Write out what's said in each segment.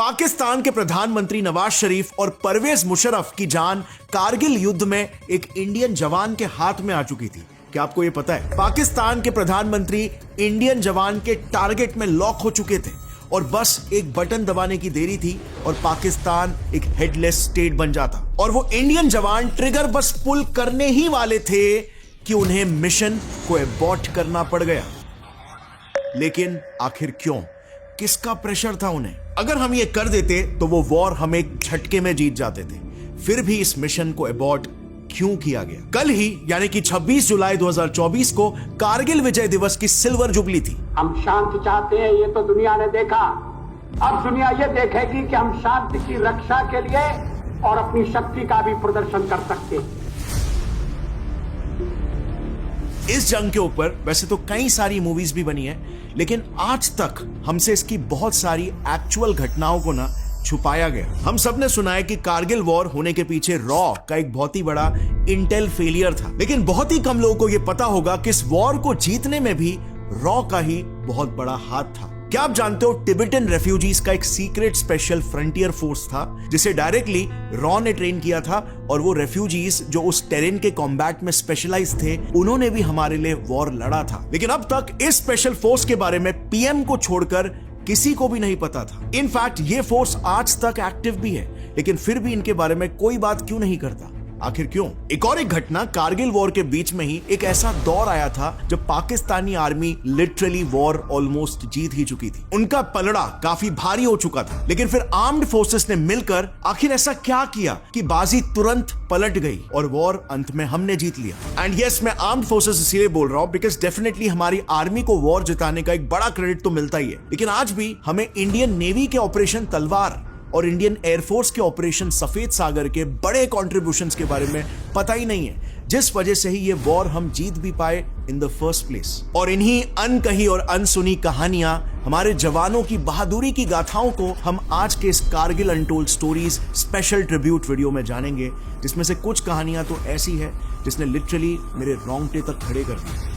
पाकिस्तान के प्रधानमंत्री नवाज शरीफ और परवेज मुशर्रफ की जान कारगिल युद्ध में एक इंडियन जवान के हाथ में आ चुकी थी। क्या आपको यह पता है? पाकिस्तान के प्रधानमंत्री इंडियन जवान के टारगेट में लॉक हो चुके थे और बस एक बटन दबाने की देरी थी और पाकिस्तान एक हेडलेस स्टेट बन जाता। और वो इंडियन जवान ट्रिगर बस पुल करने ही वाले थे कि उन्हें मिशन को एबॉर्ट करना पड़ गया। लेकिन आखिर क्यों? किसका प्रेशर था उन्हें? अगर हम ये कर देते तो वो वॉर हम एक झटके में जीत जाते थे। फिर भी इस मिशन को एबॉर्ट क्यों किया गया? कल ही यानी कि 26 जुलाई 2024 को कारगिल विजय दिवस की सिल्वर जुबली थी। हम शांति चाहते हैं, ये तो दुनिया ने देखा। अब दुनिया ये देखेगी कि हम शांति की रक्षा के लिए और अपनी शक्ति का भी प्रदर्शन कर सकते हैं। इस जंग के ऊपर वैसे तो कई सारी मूवीज भी बनी है, लेकिन आज तक हमसे इसकी बहुत सारी एक्चुअल घटनाओं को ना छुपाया गया। हम सब ने सुना है कि कारगिल वॉर होने के पीछे रॉ का एक बहुत ही बड़ा इंटेल फेलियर था, लेकिन बहुत ही कम लोगों को यह पता होगा कि इस वॉर को जीतने में भी रॉ का ही बहुत बड़ा हाथ था। क्या आप जानते हो टिबेटन रेफ्यूजीज का एक सीक्रेट स्पेशल फ्रंटियर फोर्स था जिसे डायरेक्टली रॉ ने ट्रेन किया था, और वो रेफ्यूजीज जो उस टेरेन के कॉम्बैट में स्पेशलाइज थे उन्होंने भी हमारे लिए वॉर लड़ा था। लेकिन अब तक इस स्पेशल फोर्स के बारे में पीएम को छोड़कर किसी को भी नहीं पता था। इनफैक्ट ये फोर्स आज तक एक्टिव भी है, लेकिन फिर भी इनके बारे में कोई बात क्यों नहीं करता? आखिर क्यों? एक घटना, कारगिल वॉर के बीच में ही एक ऐसा दौर आया था जब Pakistani army literally war almost जीत ही चुकी थी। उनका पलड़ा काफी भारी हो चुका था, लेकिन फिर आर्म्ड फोर्सेस ने मिलकर आखिर ऐसा क्या किया कि बाजी तुरंत पलट गई और वॉर अंत में हमने जीत लिया। एंड यस, मैं आर्म्ड फोर्सेस इसलिए बोल रहा हूं बिकॉज डेफिनेटली हमारी आर्मी को वॉर जिताने का एक बड़ा क्रेडिट तो मिलता ही है, लेकिन आज भी हमें इंडियन नेवी के ऑपरेशन तलवार और इंडियन एयरफोर्स के ऑपरेशन सफेद सागर के बड़े कॉन्ट्रीब्यूशंस के बारे में पता ही नहीं है, जिस वजह से ही ये वॉर हम जीत भी पाए इन द फर्स्ट प्लेस। और इन्हीं अनकही और अनसुनी कहानियां, हमारे जवानों की बहादुरी की गाथाओं को हम आज के इस Kargil untold stories special tribute video में जानेंगे, जिसमें से कुछ कहानियां तो ऐसी है जिसने लिटरली मेरे रोंगटे तक खड़े कर दिए।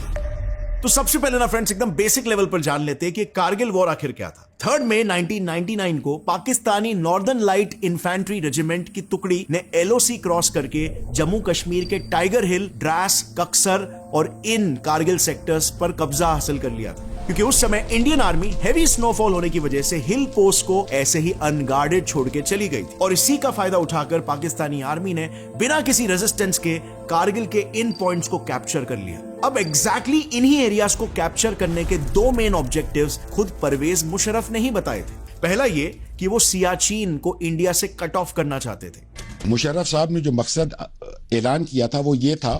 तो सबसे पहले ना फ्रेंड्स, एकदम बेसिक लेवल पर जान लेते हैं कि कारगिल वॉर आखिर क्या था। 3 मई 1999 को Pakistani northern light infantry regiment की टुकड़ी ने एलओसी क्रॉस करके जम्मू कश्मीर के टाइगर हिल, द्रास, कक्सर और इन कारगिल सेक्टर्स पर कब्जा हासिल कर लिया था, क्योंकि उस समय इंडियन आर्मी हेवी स्नोफॉल होने की वजह से हिल पोस्ट को ऐसे ही अनगार्डेड छोड़ के चली गई थी। और इसी का फायदा उठाकर पाकिस्तानी आर्मी ने बिना किसी रेजिस्टेंस के कारगिल के इन पॉइंट्स को कैप्चर कर लिया। अब एग्जैक्टली इन्हीं एरियाज को कैप्चर करने के 2 मेन ऑब्जेक्टिव्स खुद परवेज मुशर्रफ ने ही बताए थे। पहला ये कि वो सियाचिन को इंडिया से कट ऑफ करना चाहते थे। मुशर्रफ साहब ने जो मकसद ऐलान किया था वो ये था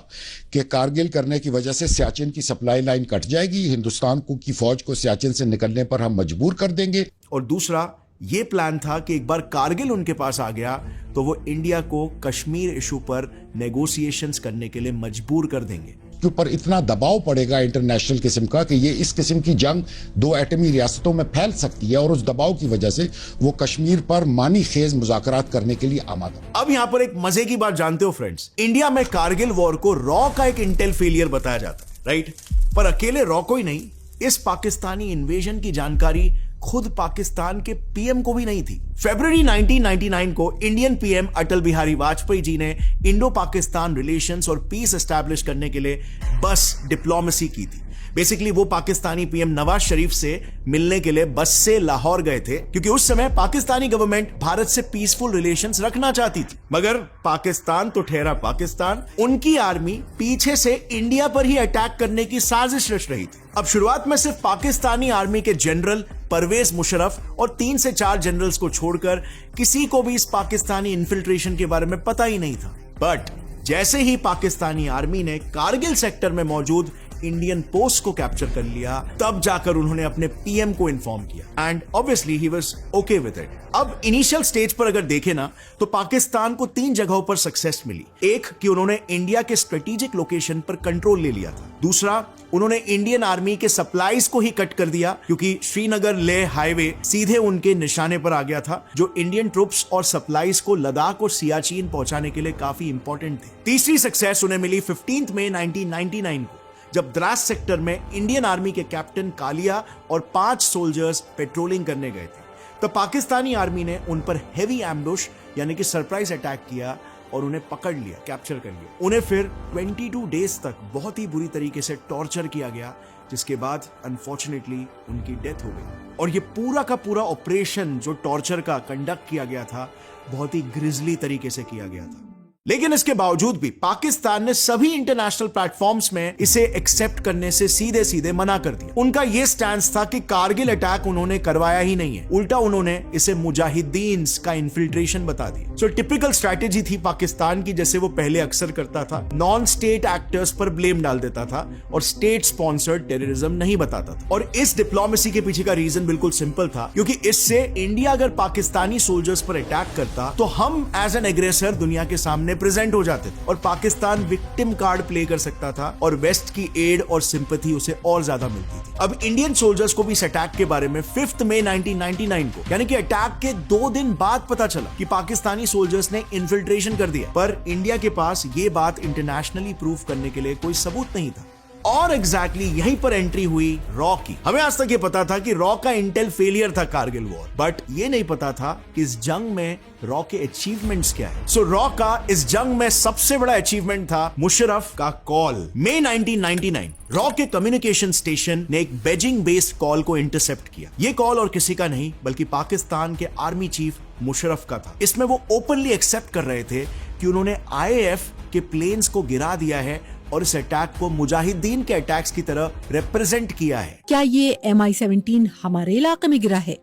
कि कारगिल करने की वजह से सियाचिन की सप्लाई लाइन कट जाएगी, हिंदुस्तान की फौज को सियाचिन से निकलने पर हम मजबूर कर देंगे। और दूसरा ये प्लान था कि एक बार कारगिल उनके पास आ गया तो वो इंडिया को कश्मीर इशू पर नेगोशिएशंस करने के लिए मजबूर कर देंगे, के ऊपर इतना दबाव पड़ेगा इंटरनेशनल किस्म का कि ये इस किस्म की जंग 2 एटमी रियासतों में फैल सकती है, और उस दबाव की वजह से वो कश्मीर पर मानी खेज मुज़ाकरात करने के लिए आमादा। अब यहां पर एक मजे की बात जानते हो फ्रेंड्स, इंडिया में कारगिल वॉर को रॉ का एक इंटेल फेलियर बताया जाता है, राइट? पर अकेले रॉ को ही नहीं, इस पाकिस्तानी इन्वेजन की जानकारी खुद पाकिस्तान के पीएम को भी नहीं थी। फरवरी 1999 को इंडियन पीएम अटल बिहारी वाजपेयी जी ने इंडो पाकिस्तान रिलेशंस और पीस एस्टैब्लिश करने के लिए बस डिप्लोमेसी की थी। बेसिकली वो पाकिस्तानी पीएम नवाज शरीफ से मिलने के लिए बस से लाहौर गए थे, क्योंकि उस समय पाकिस्तानी गवर्नमेंट भारत से पीसफुल रिलेशंस रखना चाहती थी। मगर पाकिस्तान तो ठहरा पाकिस्तान, उनकी आर्मी पीछे से इंडिया पर ही अटैक करने की साजिश रच रही थी। अब शुरुआत में सिर्फ पाकिस्तानी आर्मी के जनरल परवेज मुशर्रफ और 3 से 4 जनरल्स को छोड़कर किसी को भी इस पाकिस्तानी इन्फिल्ट्रेशन के बारे में पता ही नहीं था। बट जैसे ही पाकिस्तानी आर्मी ने कारगिल सेक्टर में मौजूद इंडियन पोस्ट को कैप्चर कर लिया, तब जाकर उन्होंने अपने पीएम को इन्फॉर्म किया, and obviously he was okay with it. अब इनिशियल स्टेज पर अगर देखें ना, तो पाकिस्तान को 3 जगहों पर सक्सेस मिली। एक कि उन्होंने इंडिया के स्ट्रेटेजिक लोकेशन पर कंट्रोल ले लिया था। दूसरा, उन्होंने इंडियन आर्मी के सप्लाईज को ही कट कर दिया, क्योंकि श्रीनगर लेह हाईवे सीधे उनके निशाने पर आ गया था, जो इंडियन ट्रुप्स और सप्लाईज को लद्दाख और सियाचिन पहुंचाने के लिए काफी इंपॉर्टेंट थे। तीसरी सक्सेस उन्हें मिली 15 मई 1999 को, जब द्रास सेक्टर में इंडियन आर्मी के कैप्टन कालिया और 5 सोल्जर्स पेट्रोलिंग करने गए थे। तो पाकिस्तानी आर्मी ने उन पर हेवी एम्बुश यानी कि सरप्राइज अटैक किया और उन्हें पकड़ लिया, कैप्चर कर लिया। उन्हें फिर 22 डेज तक बहुत ही बुरी तरीके से टॉर्चर किया गया, जिसके बाद अनफॉर्चुनेटली उनकी डेथ हो गई। और ये पूरा का पूरा ऑपरेशन जो टॉर्चर का कंडक्ट किया गया था, बहुत ही ग्रिजली तरीके से किया गया था। लेकिन इसके बावजूद भी पाकिस्तान ने सभी इंटरनेशनल प्लेटफॉर्म्स में इसे एक्सेप्ट करने से सीधे सीधे मना कर दिया। उनका यह स्टैंड था कि कारगिल अटैक उन्होंने करवाया ही नहीं है, उल्टा उन्होंने इसे मुजाहिदीन का इन्फिल्ट्रेशन बता दिया। सो टिपिकल स्ट्रैटेजी थी पाकिस्तान की, जैसे वो पहले अक्सर करता था, नॉन स्टेट एक्टर्स पर ब्लेम डाल देता था और स्टेट स्पॉन्सर्ड टेररिज्म नहीं बताता था। और इस डिप्लोमेसी के पीछे का रीजन बिल्कुल सिंपल था, क्योंकि इससे इंडिया अगर पाकिस्तानी सोल्जर्स पर अटैक करता तो हम एज एन एग्रेसर दुनिया के सामने प्रेजेंट हो जाते थे और पाकिस्तान विक्टिम कार्ड प्ले कर सकता था और वेस्ट की एड और सिंपैथी उसे और ज्यादा मिलती थी। अब इंडियन सोल्जर्स को भी इस अटैक के बारे में 5 मई 1999 को, यानी कि अटैक के 2 दिन बाद पता चला कि पाकिस्तानी सोल्जर्स ने इन्फिल्ट्रेशन कर दिया, पर इंडिया के पास ये बात इंटरनेशनली प्रूव करने के लिए कोई सबूत नहीं था। और एग्जैक्टली यहीं पर एंट्री हुई रॉ की। हमें आज तक ये पता था कि रॉ का इंटेल फेलियर था कारगिल वॉर, बट ये नहीं पता था कि इस जंग में रॉ के अचीवमेंट्स क्या है। सो रॉ का इस जंग में सबसे बड़ा अचीवमेंट था मुशर्रफ का कॉल। मई 1999 रॉ के कम्युनिकेशन स्टेशन ने एक बेजिंग बेस्ड कॉल को इंटरसेप्ट किया। ये कॉल और किसी का नहीं बल्कि पाकिस्तान के आर्मी चीफ मुशर्रफ का था। इसमें वो ओपनली एक्सेप्ट कर रहे थे कि उन्होंने IAF के प्लेन्स को गिरा दिया है और इस अटैक को मुजाहिदीन के अटैक्स की तरह रिप्रेजेंट किया है। क्या ये MI-17 हमारे इलाके में गिरा है?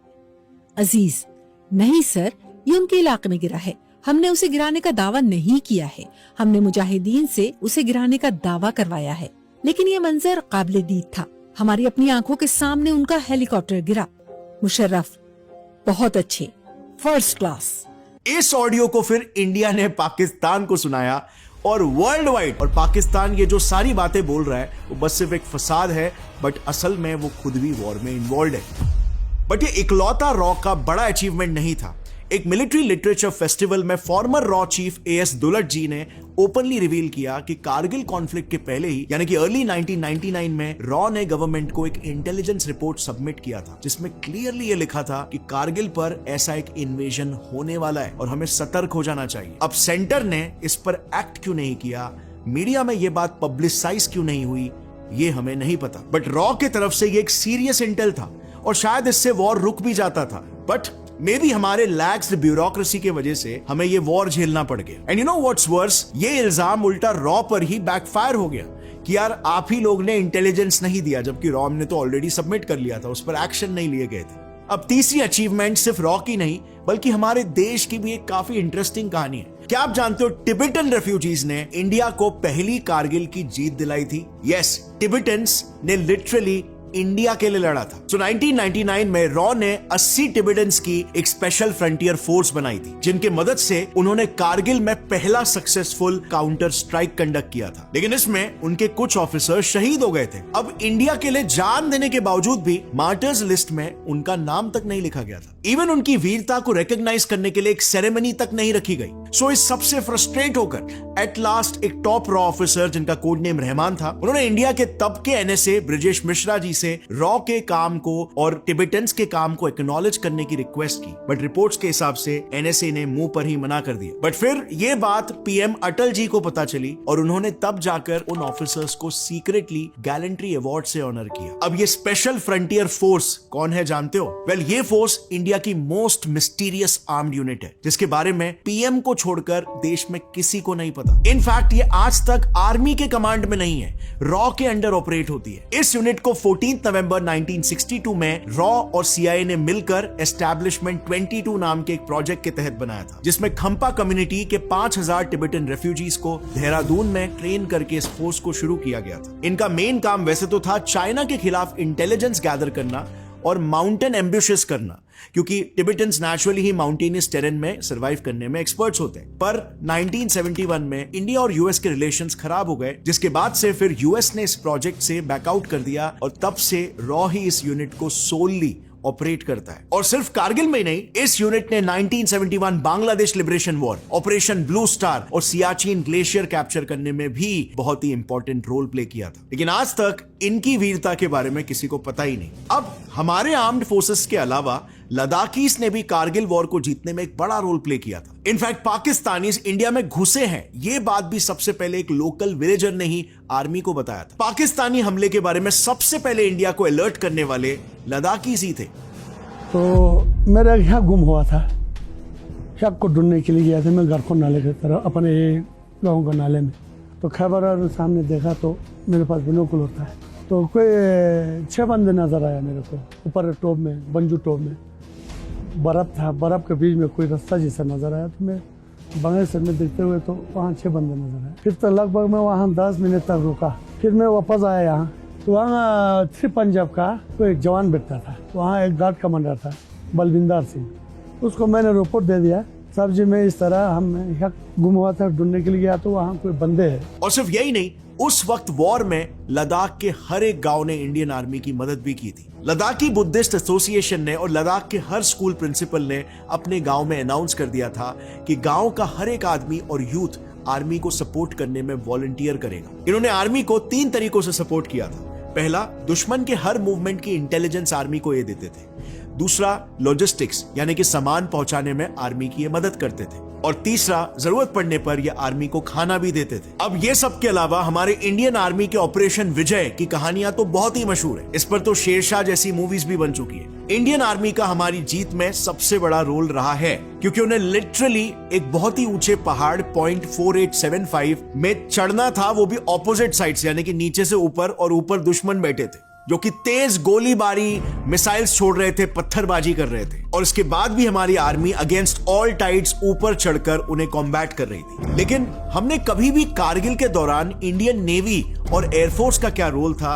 अजीज, नहीं सर, ये उनके इलाके में गिरा है। हमने उसे गिराने का दावा नहीं किया है, हमने मुजाहिदीन से उसे गिराने का दावा करवाया है। लेकिन ये मंजर काबिल दीद था, हमारी अपनी आंखों के सामने उनका हेलीकॉप्टर गिरा। मुशर्रफ बहुत अच्छे, फर्स्ट क्लास। इस ऑडियो को फिर इंडिया ने पाकिस्तान को सुनाया और वर्ल्ड वाइड, और पाकिस्तान ये जो सारी बातें बोल रहा है वो बस सिर्फ एक फसाद है, बट असल में वो खुद भी वॉर में इन्वॉल्व है। बट ये इकलौता रॉ का बड़ा अचीवमेंट नहीं था। एक मिलिट्री लिटरेचर फेस्टिवल में फॉर्मर रॉ चीफ AS दुलट जी ने ओपनली रिवील किया कि कारगिल कॉन्फ्लिक्ट के पहले ही, यानी कि अर्ली 1999 में रॉ ने गवर्नमेंट को एक इंटेलिजेंस रिपोर्ट सबमिट किया था, जिसमें क्लियरली ये लिखा था कि कारगिल पर ऐसा एक इन्वेजन होने वाला है और हमें सतर्क हो जाना चाहिए। अब सेंटर ने इस पर एक्ट क्यों नहीं किया, मीडिया में ये बात पब्लिसाइज क्यों नहीं हुई, ये हमें नहीं पता। बट रॉ की तरफ से ये एक सीरियस इंटेल था और शायद इससे वॉर रुक भी जाता था, बट मे बी हमारे लैक्स ब्यूरोक्रेसी के वजह से हमें ये वॉर झेलना पड़ गया। And you know what's worse, ये इल्जाम उल्टा रॉ पर ही बैकफायर हो गया कि यार आप ही लोग ने इंटेलिजेंस नहीं दिया, जबकि रॉ ने तो ऑलरेडी सबमिट कर लिया था, उस पर एक्शन नहीं लिए गए थे। अब तीसरी अचीवमेंट सिर्फ रॉ की नहीं बल्कि हमारे देश की भी एक काफी इंटरेस्टिंग कहानी है। क्या आप जानते हो टिबेटन रेफ्यूजीज ने इंडिया को पहली कारगिल की जीत दिलाई थी? यस, टिबेटन्स ने लिटरली इंडिया के लिए लड़ा था। So 1999 में रॉ ने 80 टिबेटन्स की एक स्पेशल फ्रंटियर फोर्स बनाई थी, जिनके मदद से उन्होंने कारगिल में पहला सक्सेसफुल काउंटर स्ट्राइक कंडक्ट किया था। लेकिन इसमें उनके कुछ ऑफिसर शहीद हो गए थे। अब इंडिया के लिए जान देने के बावजूद भी मार्टर्स लिस्ट में उनका नाम तक नहीं लिखा गया था। इवन उनकी वीरता को रिकॉग्नाइज करने के लिए एक सेरेमनी तक नहीं रखी गई। सो इस सबसे फ्रस्ट्रेट होकर एट लास्ट एक टॉप रॉ ऑफिसर, जिनका कोड नेम रहमान था, उन्होंने इंडिया के तब के NSA ब्रिजेश मिश्रा जी से रॉ के काम को और टिबेटन्स के काम को एक्नॉलेज करने की रिक्वेस्ट की, बट रिपोर्ट्स के हिसाब से NSA ने मुंह पर ही मना कर दिया। बट फिर ये बात PM अटल जी को पता चली और उन्होंने तब जाकर उन ऑफिसर्स को सीक्रेटली गैलेंट्री अवार्ड से ऑनर किया। अब ये स्पेशल फ्रंटियर फोर्स कौन है जानते हो? वेल, ये फोर्स इंडिया की मोस्ट मिस्टीरियस आर्म्ड यूनिट है, जिसके बारे में PM को छोड़कर देश में किसी को नहीं पता। इनफैक्ट ये आज तक आर्मी के कमांड में नहीं है, रॉ के अंडर ऑपरेट होती है। इस यूनिट को 14 नवंबर 1962 में रॉ और CIA ने मिलकर एस्टैब्लिशमेंट 22 नाम के एक प्रोजेक्ट के तहत बनाया था, जिसमें खंपा कम्युनिटी के 5000 टिबेटन रेफ्यूजीज को देहरादून में ट्रेन करके इस फोर्स को शुरू किया गया था। इनका मेन काम वैसे तो था चाइना के खिलाफ इंटेलिजेंस गैदर करना और माउंटेन एम्बुशेस करना, क्योंकि टिबेटन्स नेचुरली ही माउंटेनियस टेरेन में सरवाइव करने में एक्सपर्ट्स होते हैं। पर 1971 में इंडिया और US के रिलेशंस खराब हो गए, जिसके बाद से फिर US ने इस प्रोजेक्ट से बैकआउट कर दिया और तब से रॉ ही इस यूनिट को सोलली ऑपरेट करता है। और सिर्फ कारगिल में ही नहीं, इस यूनिट ने 1971 Bangladesh liberation war, operation blue star और सियाचिन ग्लेशियर कैप्चर करने में भी बहुत ही इंपॉर्टेंट रोल प्ले किया था। लेकिन आज तक इनकी वीरता के बारे में किसी को पता ही नहीं। अब हमारे आर्म्ड फोर्सेस के अलावा लद्दाखीज ने भी कारगिल वॉर को जीतने में एक बड़ा रोल प्ले किया था। इनफैक्ट पाकिस्तानीज इंडिया में घुसे हैं, ये बात भी सबसे पहले एक लोकल विलेजर ने ही आर्मी को बताया था। पाकिस्तानी हमले के बारे में सबसे पहले इंडिया को अलर्ट करने वाले लद्दाखीज ही थे। तो मेरा यहाँ गुम हुआ था, शक को ढूंढने के लिए गया था मैं गरखो नाले की तरफ, अपने गाँव के नाले में। तो खैबर और सामने देखा तो मेरे पास बिनोकुल होता है, तो कोई 6 बंदे नजर आया मेरे को ऊपर टॉप में, बंजू टॉप में बर्फ था, बर्फ के बीच में कोई रास्ता जैसा नजर आया। तो मैं बाएं से में देखते हुए तो वहाँ 6 बंदे नजर आए। फिर तो लगभग मैं वहाँ 10 मिनट तक रुका, फिर मैं वापस आया यहाँ, तो वहाँ 3 पंजाब का कोई एक जवान बैठता था, वहाँ एक गार्ड कमांडर था बलविंदर सिंह, उसको मैंने रिपोर्ट दे दिया साहब जी मैं इस तरह हम यहाँ गुम हुआ था, ढूंढने के लिए गया तो वहाँ कोई बंदे है। और सिर्फ यही नहीं, उस वक्त वॉर में लद्दाख के हर एक गांव ने इंडियन आर्मी की मदद भी की थी। लद्दाखी बुद्धिस्ट एसोसिएशन ने और लद्दाख के हर स्कूल प्रिंसिपल ने अपने गांव में अनाउंस कर दिया था कि गांव का हर एक आदमी और यूथ आर्मी को सपोर्ट करने में वॉलंटियर करेगा। इन्होंने आर्मी को 3 तरीकों से सपोर्ट किया था। पहला, दुश्मन के हर मूवमेंट की इंटेलिजेंस आर्मी को ये देते थे। दूसरा, लॉजिस्टिक्स यानी कि सामान पहुंचाने में आर्मी की ये मदद करते थे। और तीसरा, जरूरत पड़ने पर ये आर्मी को खाना भी देते थे। अब ये सब के अलावा हमारे इंडियन आर्मी के ऑपरेशन विजय की कहानियां तो बहुत ही मशहूर है। इस पर तो शेरशाह जैसी मूवीज भी बन चुकी है। इंडियन आर्मी का हमारी जीत में सबसे बड़ा रोल रहा है, क्योंकि उन्हें लिटरली एक बहुत ही ऊंचे पहाड़ पॉइंट 4875 में चढ़ना था, वो भी ऑपोजिट साइड से, यानी कि नीचे से ऊपर, और ऊपर दुश्मन बैठे थे जो कि तेज गोलीबारी मिसाइल्स छोड़ रहे थे, पत्थरबाजी कर रहे थे। और इसके बाद भी हमारी आर्मी अगेंस्ट ऑल टाइड्स ऊपर चढ़कर उन्हें कॉम्बैट कर रही थी। लेकिन हमने कभी भी कारगिल के दौरान इंडियन नेवी और एयरफोर्स का क्या रोल था,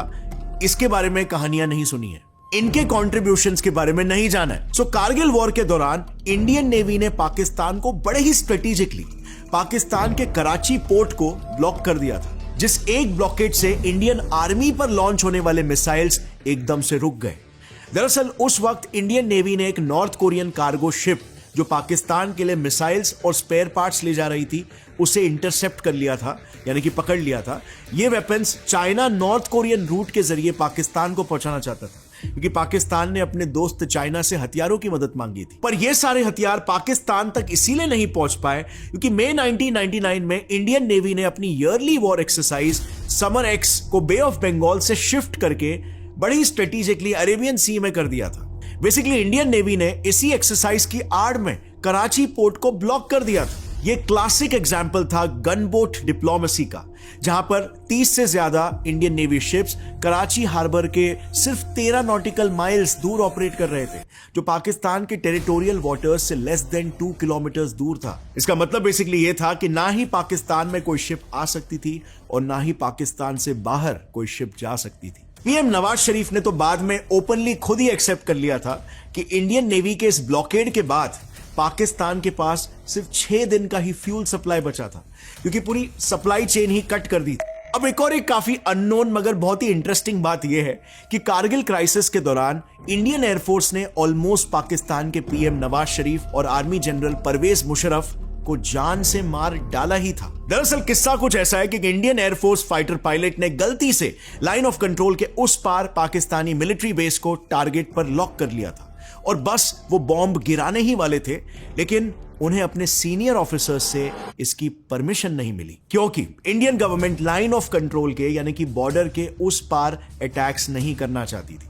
इसके बारे में कहानियां नहीं सुनी है, इनके कॉन्ट्रीब्यूशंस के बारे में नहीं जाना है। सो कारगिल वॉर के दौरान इंडियन नेवी ने पाकिस्तान को बड़े ही स्ट्रेटेजिकली पाकिस्तान के कराची पोर्ट को ब्लॉक कर दिया था, जिस एक ब्लॉकेट से इंडियन आर्मी पर लॉन्च होने वाले मिसाइल्स एकदम से रुक गए। दरअसल उस वक्त इंडियन नेवी ने एक नॉर्थ कोरियन कार्गो शिप जो पाकिस्तान के लिए मिसाइल्स और स्पेयर पार्ट्स ले जा रही थी, उसे इंटरसेप्ट कर लिया था, यानी कि पकड़ लिया था। ये weapons China North Korean route के जरिए पाकिस्तान को पहुंचाना चाहता था, क्योंकि पाकिस्तान ने अपने दोस्त चाइना से हथियारों की मदद मांगी थी। पर ये सारे हथियार पाकिस्तान तक इसीलिए नहीं पहुंच पाए क्योंकि मई 1999 में इंडियन नेवी ने अपनी yearly war exercise summer x को बे ऑफ बंगाल से शिफ्ट करके बड़ी स्ट्रेटेजिकली अरेबियन सी में कर दिया था। बेसिकली इंडियन नेवी ने इसी एक्सरसाइज की आड़ में कराची पोर्ट को ब्लॉक कर दिया था। ये क्लासिक एग्जाम्पल था गनबोट डिप्लोमेसी का, जहां पर 30 से ज्यादा Indian navy ships Karachi harbour के सिर्फ 13 नॉटिकल माइल्स दूर ऑपरेट कर रहे थे, जो पाकिस्तान के टेरिटोरियल वाटर्स से लेस देन 2 किलोमीटर दूर था। इसका मतलब बेसिकली ये था कि ना ही पाकिस्तान में कोई शिप आ सकती थी और ना ही पाकिस्तान से बाहर कोई शिप जा सकती थी। पीएम नवाज शरीफ ने तो बाद में ओपनली खुद ही एक्सेप्ट कर लिया था कि इंडियन नेवी के इस ब्लॉकेड के बाद पाकिस्तान के पास सिर्फ 6 दिन का ही फ्यूल सप्लाई बचा था, क्योंकि पूरी सप्लाई चेन ही कट कर दी थी। अब एक और एक काफी अननोन मगर बहुत ही इंटरेस्टिंग बात यह है कि कारगिल क्राइसिस के दौरान इंडियन एयरफोर्स ने ऑलमोस्ट पाकिस्तान के पीएम नवाज शरीफ और आर्मी जनरल परवेज मुशर्रफ को जान से मार डाला ही था। दरअसल किस्सा कुछ ऐसा है कि इंडियन एयरफोर्स फाइटर पायलट ने गलती से लाइन ऑफ कंट्रोल के उस पार पाकिस्तानी मिलिट्री बेस को टारगेट पर लॉक कर लिया था और बस वो बॉम्ब गिराने ही वाले थे, लेकिन उन्हें अपने सीनियर ऑफिसर्स से इसकी परमिशन नहीं मिली, क्योंकि Indian government line of control के यानी कि बॉर्डर के उस पार अटैक्स नहीं करना चाहती थी।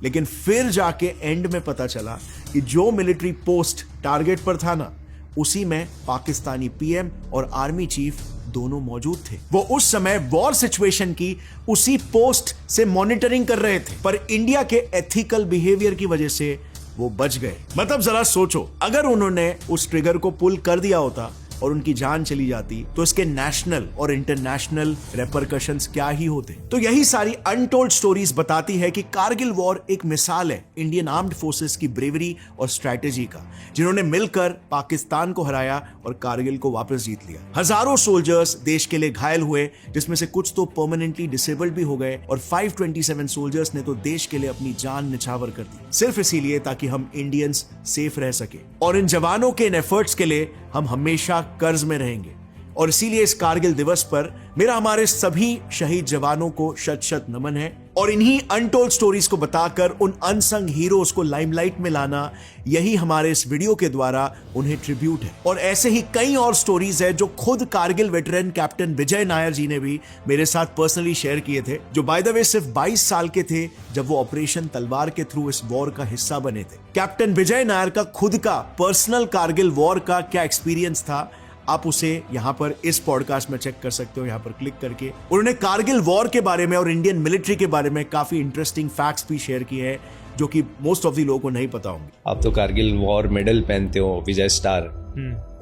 लेकिन फिर जाके एंड में पता चला कि जो मिलिट्री पोस्ट टारगेट पर था ना, उसी में पाकिस्तानी पीएम और आर्मी चीफ दोनों मौजूद थे। वो उस समय वॉर सिचुएशन की उसी पोस्ट से मॉनिटरिंग कर रहे थे, पर इंडिया के एथिकल बिहेवियर की वजह से वो बच गए। मतलब जरा सोचो, अगर उन्होंने उस ट्रिगर को पुल कर दिया होता और उनकी जान चली जाती तो इसके नेशनल और इंटरनेशनल रेपरकशंस क्या ही होते। तो यही सारी अनटोल्ड स्टोरीज बताती है कि कारगिल वॉर एक मिसाल है इंडियन आर्म्ड फोर्सेस की ब्रेवरी और स्ट्रैटेजी का, जिन्होंने मिलकर पाकिस्तान को हराया और कारगिल को वापस जीत लिया। हजारों सोल्जर्स देश के लिए घायल हुए, जिसमें से कुछ तो परमानेंटली डिसेबल्ड भी हो गए, और 527 सोल्जर्स ने तो देश के लिए अपनी जान निछावर कर दी, सिर्फ इसीलिए ताकि हम इंडियंस सेफ रह सके। और इन जवानों के इन एफर्ट्स के लिए हम हमेशा कर्ज में रहेंगे। और इसीलिए इस कारगिल दिवस पर मेरा हमारे सभी शहीद जवानों को शत शत नमन है। और इन्हीं अनटोल्ड स्टोरीज को बताकर उन अनसंग हीरोज को लाइमलाइट में लाना, यही हमारे इस वीडियो के द्वारा उन्हें ट्रिब्यूट है। और ऐसे ही कई और स्टोरीज है जो खुद कारगिल वेटरन कैप्टन विजय नायर जी ने भी मेरे साथ पर्सनली शेयर किए थे, जो बाय द वे सिर्फ 22 साल के थे जब वो ऑपरेशन तलवार के थ्रू इस वॉर का हिस्सा बने थे। कैप्टन विजय नायर का खुद का पर्सनल कारगिल वॉर का क्या एक्सपीरियंस था, आप उसे यहां पर इस पॉडकास्ट में चेक कर सकते हो, यहां पर क्लिक करके। उन्होंने कारगिल वॉर के बारे में और इंडियन मिलिट्री के बारे में काफी इंटरेस्टिंग फैक्ट्स भी शेयर किए हैं जो कि मोस्ट ऑफ द लोगों को नहीं पता होंगे। आप तो कारगिल वॉर मेडल पहनते हो, विजय स्टार,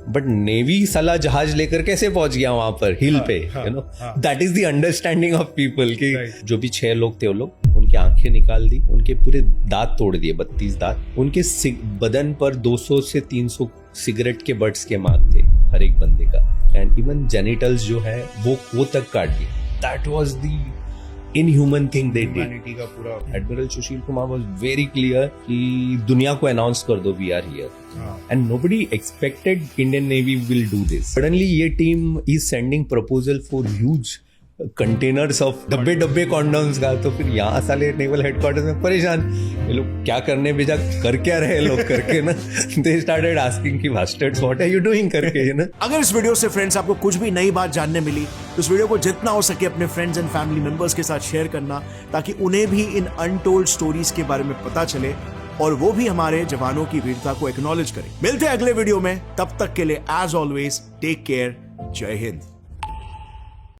बट नेवी साला जहाज लेकर कैसे पहुंच गया वहां पर हिल पे, you know, that is the understanding of people कि जो भी 6 लोग थे वो लोग, उनकी आंखें निकाल दी, उनके पूरे दांत तोड़ दिए, 32 दांत, उनके बदन पर 200 से 300 सिगरेट के बट्स के मार्क थे हर एक बंदे का, एंड इवन जेनिटल्स जो है वो तक काट दिए। That was the inhuman thing they did. Admiral Sushil Kumar was very clear कि दुनिया को अनाउंस कर दो we are here, and nobody expected Indian navy will do this. Suddenly ये team is sending proposal for huge containers of डब्बे condoms का, तो फिर यहाँ साले नेवल हेडक्वार्टर्स में परेशान, ये लोग क्या करने भेजा, कर क्या रहे लोग करके ना, दे स्टार्टेड आस्किंग कि bastards what are you doing करके, यू नो। अगर इस वीडियो से फ्रेंड्स आपको कुछ भी नई बात जानने मिली तो इस वीडियो को जितना हो सके अपने फ्रेंड्स एंड फैमिली मेंबर्स के साथ शेयर करना, ताकि उन्हें भी इन अनटोल्ड स्टोरीज के बारे में पता चले और वो भी हमारे जवानों की वीरता को एक्नॉलेज करें। मिलते हैं अगले वीडियो में, तब तक के लिए एज ऑलवेज टेक केयर, जय हिंद।